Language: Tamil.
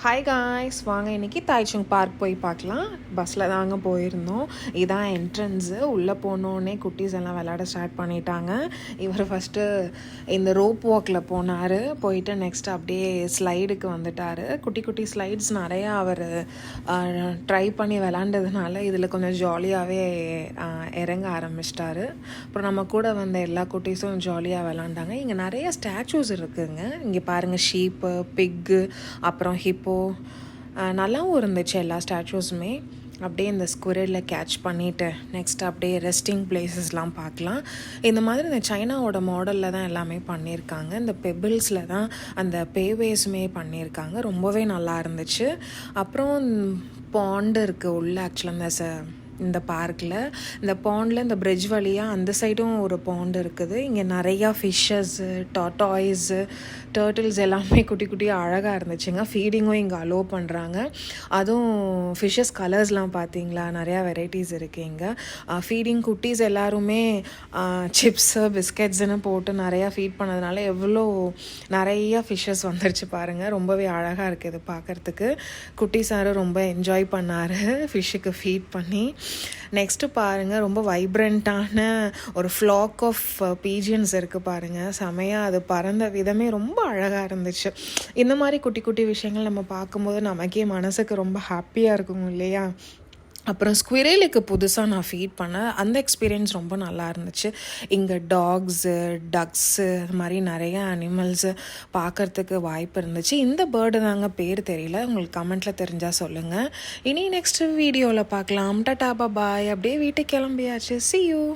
ஹாய் காய்ஸ், வாங்க இன்றைக்கி தாய்ச்சுங் பார்க் போய் பார்க்கலாம். பஸ்ஸில் தாங்க போயிருந்தோம். இதான் என்ட்ரன்ஸு. உள்ளே போனோடனே குட்டீஸ் எல்லாம் விளையாட ஸ்டார்ட் பண்ணிட்டாங்க. இவர் ஃபஸ்ட்டு இந்த ரோப் வாக்கில் போனார். போயிட்டு நெக்ஸ்ட் அப்படியே ஸ்லைடுக்கு வந்துட்டார். குட்டி குட்டி ஸ்லைட்ஸ் நிறையா அவர் ட்ரை பண்ணி விளாண்டதுனால இதில் கொஞ்சம் ஜாலியாகவே இறங்க ஆரம்பிச்சிட்டாரு. அப்புறம் நம்ம கூட வந்த எல்லா குட்டீஸும் ஜாலியாக விளாண்டாங்க. இங்கே நிறைய ஸ்டாச்சூஸ் இருக்குதுங்க. இங்கே பாருங்கள், ஷீப்பு, பிக்கு, அப்புறம் ஹிப்போ. நல்லாவும் இருந்துச்சு எல்லா ஸ்டாச்சூஸுமே. அப்படியே இந்த ஸ்குரிலில் கேட்ச் பண்ணிவிட்டு நெக்ஸ்ட் அப்படியே ரெஸ்டிங் பிளேசஸ்லாம் பார்க்கலாம். இந்த மாதிரி இந்த சைனாவோட மாடலில் தான் எல்லாமே பண்ணியிருக்காங்க. இந்த பெபிள்ஸில் தான் அந்த பேவேஸுமே பண்ணியிருக்காங்க. ரொம்பவே நல்லா இருந்துச்சு. அப்புறம் பாண்டு இருக்குது உள்ள. ஆக்சுவலாக இந்த பார்க்கில் இந்த பாண்டில் இந்த பிரிட்ஜ் வழியாக அந்த சைடும் ஒரு பாண்டு இருக்குது. இங்கே நிறையா ஃபிஷ்ஷஸ்ஸு, டாட்டாய்ஸு, டர்ட்டில்ஸ் எல்லாமே குட்டி குட்டியாக அழகாக இருந்துச்சுங்க. ஃபீடிங்கும் இங்கே அலோவ் பண்ணுறாங்க. அதுவும் ஃபிஷ்ஷஸ் கலர்ஸ்லாம் பார்த்தீங்களா, நிறையா வெரைட்டிஸ் இருக்குது இங்கே. ஃபீடிங் குட்டீஸ் எல்லாருமே சிப்ஸு, பிஸ்கெட்ஸுன்னு போட்டு நிறையா ஃபீட் பண்ணதுனால எவ்வளோ நிறையா ஃபிஷ்ஷஸ் வந்துருச்சு பாருங்கள். ரொம்பவே அழகாக இருக்குது இது பார்க்குறதுக்கு. குட்டீஸாரும் ரொம்ப என்ஜாய் பண்ணார் ஃபிஷ்ஷுக்கு ஃபீட் பண்ணி. நெக்ஸ்ட்டு பாருங்கள், ரொம்ப வைப்ரண்ட்டான ஒரு ஃப்ளாக் ஆஃப் பீஜியன்ஸ் இருக்குது பாருங்கள். செமையாக அது பறந்த விதமே ரொம்ப அழகாக இருந்துச்சு. இந்த மாதிரி குட்டி குட்டி விஷயங்கள் நம்ம பார்க்கும்போது நமக்கே மனசுக்கு ரொம்ப ஹாப்பியாக இருக்கும் இல்லையா? அப்புறம் ஸ்குவிரலுக்கு புதுசாக நான் ஃபீட் பண்ணேன். அந்த எக்ஸ்பீரியன்ஸ் ரொம்ப நல்லா இருந்துச்சு. இங்கே டாக்ஸு, டக்ஸு, அது மாதிரி நிறைய அனிமல்ஸு பார்க்குறதுக்கு வாய்ப்பு இருந்துச்சு. இந்த பேர்டு தாங்க பேர் தெரியல, உங்களுக்கு கமெண்ட்டில் தெரிஞ்சால் சொல்லுங்கள். இனி நெக்ஸ்ட் வீடியோவில் பார்க்கலாம். டாடா பாய். அப்படியே வீட்டுக்கு கிளம்பியாச்சு. See you.